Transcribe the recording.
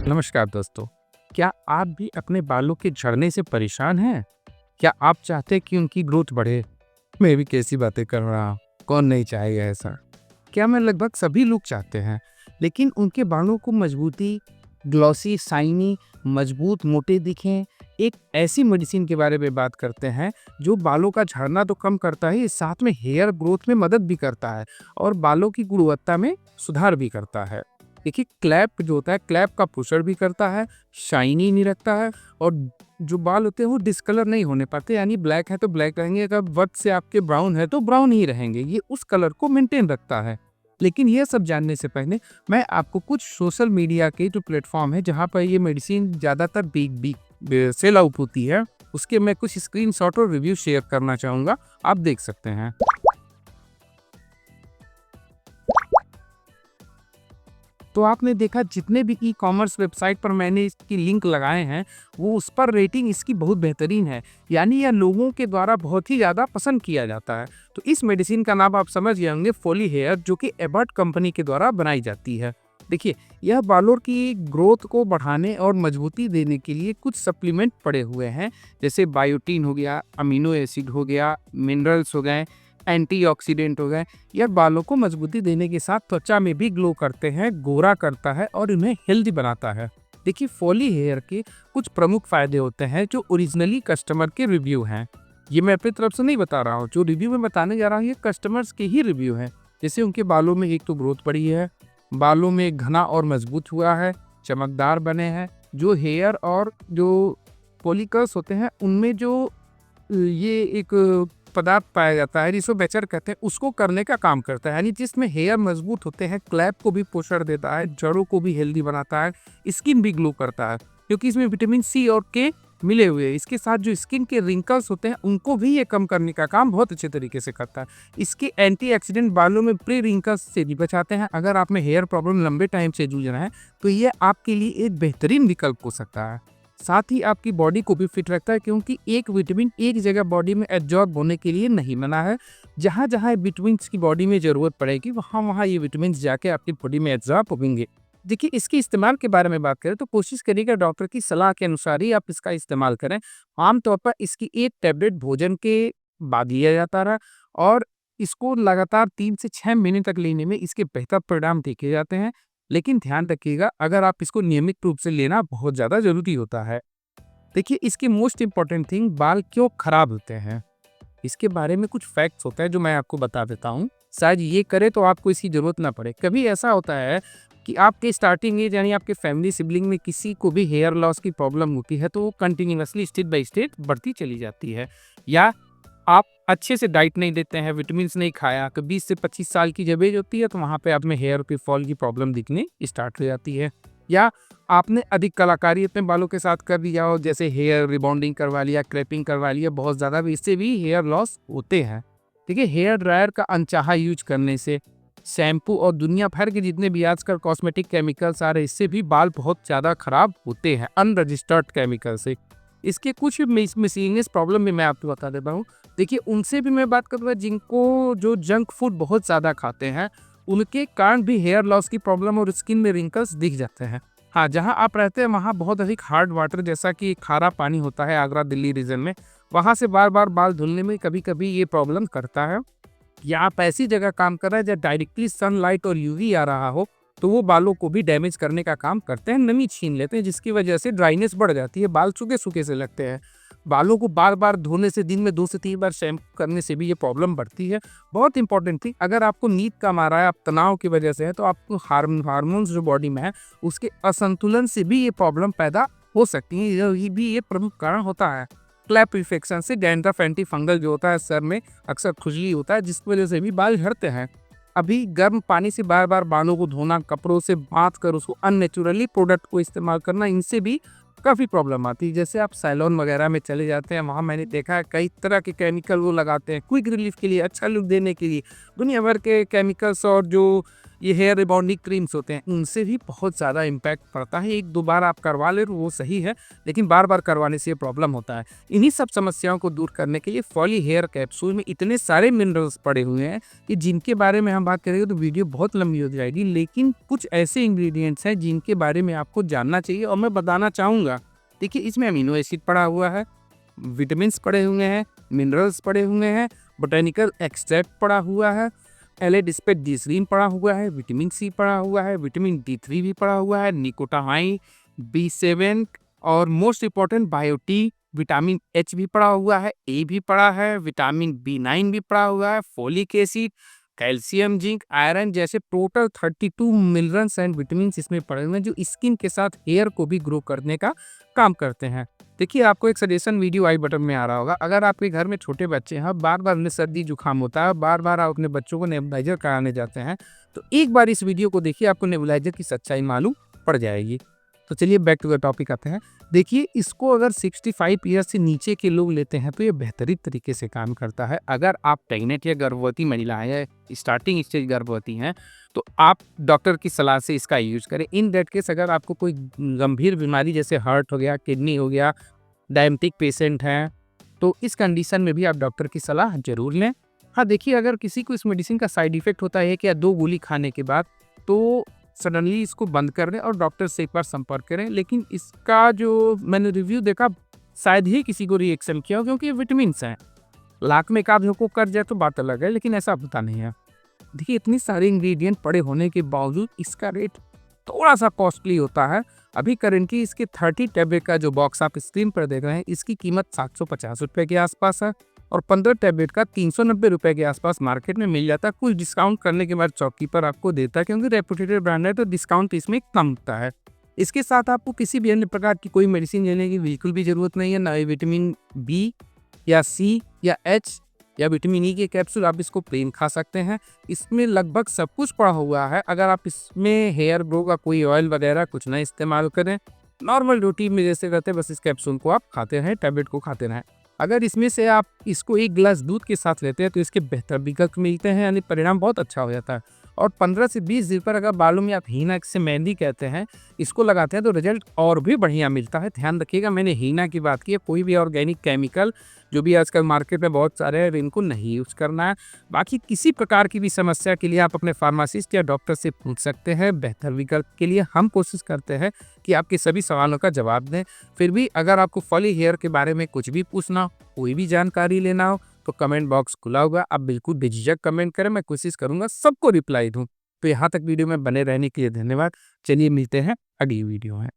नमस्कार दोस्तों, क्या आप भी अपने बालों के झड़ने से परेशान हैं? क्या आप चाहते हैं कि उनकी ग्रोथ बढ़े? मैं भी कैसी बातें कर रहा हूँ, कौन नहीं चाहेगा ऐसा? क्या मैं लगभग सभी लोग चाहते हैं, लेकिन उनके बालों को मजबूती, ग्लॉसी, शाइनी, मजबूत, मोटे दिखें। एक ऐसी मेडिसिन के बारे में बात करते हैं, जो बालों का झड़ना तो कम करता है, साथ में हेयर ग्रोथ में मदद भी करता है और बालों की गुणवत्ता में सुधार भी करता है। देखिए क्लैप जो होता है, क्लैप का पुशर भी करता है, शाइनी नहीं रखता है और जो बाल होते हैं वो डिस्कलर नहीं होने पाते, यानी ब्लैक है तो ब्लैक रहेंगे, अगर वक्त से आपके ब्राउन है तो ब्राउन ही रहेंगे। ये उस कलर को मेंटेन रखता है। लेकिन ये सब जानने से पहले मैं आपको कुछ सोशल मीडिया के जो प्लेटफॉर्म है जहाँ पर ये मेडिसिन ज़्यादातर सेल आउट होती है, उसके मैं कुछ स्क्रीनशॉट और रिव्यू शेयर करना चाहूँगा, आप देख सकते हैं। तो आपने देखा जितने भी ई कॉमर्स वेबसाइट पर मैंने इसकी लिंक लगाए हैं, वो उस पर रेटिंग इसकी बहुत बेहतरीन है, यानी यह लोगों के द्वारा बहुत ही ज़्यादा पसंद किया जाता है। तो इस मेडिसिन का नाम आप समझ गए होंगे, फोली हेयर, जो कि एबॉट कंपनी के द्वारा बनाई जाती है। देखिए, यह बालों की ग्रोथ को बढ़ाने और मजबूती देने के लिए कुछ सप्लीमेंट पड़े हुए हैं, जैसे बायोटीन हो गया, अमीनो एसिड हो गया, मिनरल्स हो गए, एंटीऑक्सीडेंट हो गए। यह बालों को मजबूती देने के साथ त्वचा में भी ग्लो करते हैं, गोरा करता है और इन्हें हेल्दी बनाता है। देखिए, फॉली हेयर के कुछ प्रमुख फायदे होते हैं जो ओरिजिनली कस्टमर के रिव्यू हैं। ये मैं अपनी तरफ से नहीं बता रहा हूँ, जो रिव्यू में बताने जा रहा हूँ ये कस्टमर्स के ही रिव्यू हैं। जैसे उनके बालों में एक तो ग्रोथ बढ़ी है, बालों में घना और मजबूत हुआ है, चमकदार बने हैं, जो हेयर और जो फॉलिकल्स होते हैं उनमें जो ये एक पदार्थ पाया जाता है जिसको बेचर कहते हैं, उसको करने का काम करता है, यानी जिसमें हेयर मजबूत होते हैं, क्लैप को भी पोषण देता है, जड़ों को भी हेल्दी बनाता है, स्किन भी ग्लो करता है क्योंकि इसमें विटामिन सी और के मिले हुए हैं। इसके साथ जो स्किन के रिंकल्स होते हैं उनको भी ये कम करने का काम बहुत अच्छे तरीके से करता है। इसके एंटीऑक्सीडेंट बालों में प्री रिंकल्स से भी बचाते हैं। अगर आप में हेयर प्रॉब्लम लंबे टाइम से जूझ रहे हैं तो ये आपके लिए एक बेहतरीन विकल्प हो सकता है। साथ ही आपकी बॉडी को भी फिट रखता है क्योंकि एक विटामिन एक जगह बॉडी में एब्जॉर्ब होने के लिए नहीं बना है। जहाँ जहाँ विटामिन की बॉडी में ज़रूरत पड़ेगी वहाँ वहाँ ये विटामिन जाके आपकी बॉडी में एब्जॉर्ब होंगे। देखिए, इसके इस्तेमाल के बारे में बात करें तो कोशिश करिएगा डॉक्टर की सलाह के अनुसार ही आप इसका इस्तेमाल करें। आमतौर पर इसकी एक टैबलेट भोजन के बाद लिया जाता है और इसको लगातार 3 से 6 महीने तक लेने में इसके बेहतर परिणाम देखे जाते हैं। लेकिन ध्यान रखिएगा, अगर आप इसको नियमित रूप से लेना बहुत ज़्यादा ज़रूरी होता है। देखिए, इसकी मोस्ट इम्पॉर्टेंट थिंग, बाल क्यों खराब होते हैं, इसके बारे में कुछ फैक्ट्स होता है जो मैं आपको बता देता हूँ। शायद ये करे तो आपको इसकी ज़रूरत ना पड़े। कभी ऐसा होता है कि आपके स्टार्टिंग एज यानी आपके फैमिली सिबलिंग में किसी को भी हेयर लॉस की प्रॉब्लम होती है तो वो कंटिन्यूअसली स्टेप बाय स्टेप बढ़ती चली जाती है, या आप अच्छे से डाइट नहीं लेते हैं, विटामिन्स नहीं खाया, कि 20 से 25 साल की जब एज होती है तो वहाँ पे आप में हेयर पे फॉल की प्रॉब्लम दिखने स्टार्ट हो जाती है, या आपने अधिक कलाकारी अपने बालों के साथ कर दिया हो, जैसे हेयर रिबॉन्डिंग करवा लिया, क्रैपिंग करवा लिया बहुत ज़्यादा, भी इससे भी हेयर लॉस होते हैं। देखिए, हेयर ड्रायर का अनचाहा यूज करने से, शैम्पू और दुनिया भर के जितने भी आजकल कॉस्मेटिक केमिकल्स आ रहे हैं, इससे भी बाल बहुत ज़्यादा खराब होते हैं, अनरजिस्टर्ड केमिकल से। इसके कुछ मिसलिनियस प्रॉब्लम भी मैं आपको बता देता हूँ। देखिए, उनसे भी मैं बात करूँगा जिनको जो जंक फूड बहुत ज़्यादा खाते हैं, उनके कारण भी हेयर लॉस की प्रॉब्लम और स्किन में रिंकल्स दिख जाते हैं। हाँ, जहाँ आप रहते हैं वहाँ बहुत अधिक हार्ड वाटर जैसा कि खारा पानी होता है, आगरा दिल्ली रीजन में, वहाँ से बार बार बाल धुलने में कभी कभी ये प्रॉब्लम करता है। या आप ऐसी जगह काम कर रहे हैं जहाँ डायरेक्टली सनलाइट और यूवी आ रहा हो, तो वो बालों को भी डैमेज करने का काम करते हैं, नमी छीन लेते हैं, जिसकी वजह से ड्राइनेस बढ़ जाती है, बाल सूखे सूखे से लगते हैं। बालों को बार बार धोने से, दिन में 2 से 3 बार शैम्पू करने से भी ये प्रॉब्लम बढ़ती है। बहुत इंपॉर्टेंट थी, अगर आपको नींद कम आ रहा है, आप तनाव की वजह से है, तो आपको हार्मोन्स जो बॉडी में है उसके असंतुलन से भी ये प्रॉब्लम पैदा हो सकती है। ये भी ये प्रमुख कारण होता है। क्लैप इन्फेक्शन से डैंड्रफ एंटी फंगल जो होता है, सर में अक्सर खुजली होता है, जिसकी वजह से भी बाल झड़ते हैं। अभी गर्म पानी से बार बार बालों को धोना, कपड़ों से बांध कर उसको अननेचुरली प्रोडक्ट को इस्तेमाल करना, इनसे भी काफ़ी प्रॉब्लम आती है। जैसे आप सैलून वगैरह में चले जाते हैं, वहाँ मैंने देखा है कई तरह के केमिकल वो लगाते हैं क्विक रिलीफ के लिए, अच्छा लुक देने के लिए, दुनिया भर के केमिकल्स और जो ये हेयर रिबॉन्डिंग क्रीम्स होते हैं, उनसे भी बहुत ज़्यादा इम्पैक्ट पड़ता है। एक दो बार आप करवा ले वो सही है, लेकिन बार बार करवाने से ये प्रॉब्लम होता है। इन्हीं सब समस्याओं को दूर करने के लिए फॉली हेयर कैप्सूल में इतने सारे मिनरल्स पड़े हुए हैं कि जिनके बारे में हम बात करेंगे तो वीडियो बहुत लंबी हो जाएगी, लेकिन कुछ ऐसे इंग्रेडिएंट्स हैं जिनके बारे में आपको जानना चाहिए और मैं बताना चाहूँगा। देखिए, इसमें अमीनो एसिड पड़ा हुआ है, विटामिन्स पड़े हुए हैं, मिनरल्स पड़े हुए हैं, बोटेनिकल एक्सट्रैक्ट पड़ा हुआ है, एलेडिस्पेट पड़ा हुआ है, विटामिन सी पड़ा हुआ है, विटामिन D3 भी पड़ा हुआ है, निकोटामाइन, B7 और मोस्ट इम्पॉर्टेंट बायोटी, विटामिन H भी पड़ा हुआ है, ए भी पड़ा है, विटामिन B9 भी पड़ा हुआ है, folic acid, calcium, zinc, iron जैसे टोटल 32 मिनरल्स एंड विटामिन इसमें पड़े हुए हैं जो स्किन के साथ हेयर को भी ग्रो करने का काम करते हैं। देखिए, आपको एक सजेशन वीडियो आई बटन में आ रहा होगा। अगर आपके घर में छोटे बच्चे हैं, बार बार उन्हें सर्दी जुकाम होता है, बार बार आप अपने बच्चों को नेबुलाइजर कराने जाते हैं, तो एक बार इस वीडियो को देखिए, आपको नेबुलाइजर की सच्चाई मालूम पड़ जाएगी। तो चलिए बैक टू द टॉपिक आते हैं। देखिए, इसको अगर 65 ईयर से नीचे के लोग लेते हैं तो ये बेहतरीन तरीके से काम करता है। अगर आप प्रेग्नेंट या गर्भवती महिलाएं या स्टार्टिंग स्टेज गर्भवती हैं तो आप डॉक्टर की सलाह से इसका यूज करें। इन दैट केस अगर आपको कोई गंभीर बीमारी जैसे हार्ट हो गया, किडनी हो गया, डायबिटिक पेशेंट हैं, तो इस कंडीशन में भी आप डॉक्टर की सलाह जरूर लें। हाँ, देखिए, अगर किसी को इस मेडिसिन का साइड इफेक्ट होता है कि या 2 गोली खाने के बाद, तो सडनली इसको बंद कर दें और डॉक्टर से एक बार संपर्क करें। लेकिन इसका जो मैंने रिव्यू देखा, शायद ही किसी को रिएक्शन किया हो, क्योंकि ये विटामिन्स हैं। लाख में एक आध को कर जाए तो बात अलग है, लेकिन ऐसा होता नहीं है। देखिए, इतनी सारे इंग्रेडिएंट पड़े होने के बावजूद इसका रेट थोड़ा सा कॉस्टली होता है। अभी करेंटली इसके 30 टैबलेट का जो बॉक्स आप स्क्रीन पर देख रहे हैं, इसकी कीमत 750 रुपये के आसपास है और 15 टैबलेट का 390 रुपये के आसपास मार्केट में मिल जाता है। कुछ डिस्काउंट करने के बाद शॉपकीपर आपको देता है, क्योंकि रेपुटेड ब्रांड है तो डिस्काउंट इसमें कम होता है। इसके साथ आपको किसी भी अन्य प्रकार की कोई मेडिसिन लेने की बिल्कुल भी ज़रूरत नहीं है। ना ही विटामिन B या C या H या विटामिन E के कैप्सूल, आप इसको प्लेन खा सकते हैं। इसमें लगभग सब कुछ पड़ा हुआ है। अगर आप इसमें हेयर ग्रो का कोई ऑयल वगैरह कुछ ना इस्तेमाल करें, नॉर्मल रूटीन में जैसे रहते हैं, बस इस कैप्सूल को आप खाते रहें, टैबलेट को खाते रहें। अगर इसमें से आप इसको 1 गिलास दूध के साथ लेते हैं तो इसके बेहतर विकल्प मिलते हैं, यानी परिणाम बहुत अच्छा हो जाता है। और 15 से 20 दिन पर अगर बालों में आप हीना, जिसे मेहंदी कहते हैं, इसको लगाते हैं तो रिजल्ट और भी बढ़िया मिलता है। ध्यान रखिएगा, मैंने हीना की बात की है, कोई भी ऑर्गेनिक केमिकल जो भी आजकल मार्केट में बहुत सारे हैं, इनको नहीं यूज़ करना है। बाकी किसी प्रकार की भी समस्या के लिए आप अपने फार्मासिस्ट या डॉक्टर से पूछ सकते हैं। बेहतर विकल्प के लिए हम कोशिश करते हैं कि आपके सभी सवालों का जवाब दें। फिर भी अगर आपको फॉली हेयर के बारे में कुछ भी पूछना हो, कोई भी जानकारी लेना हो, तो कमेंट बॉक्स खुला होगा। आप बिल्कुल बेझिझक कमेंट करें, मैं कोशिश करूंगा सबको रिप्लाई दूं। तो यहाँ तक वीडियो में बने रहने के लिए धन्यवाद। चलिए मिलते हैं अगली वीडियो में।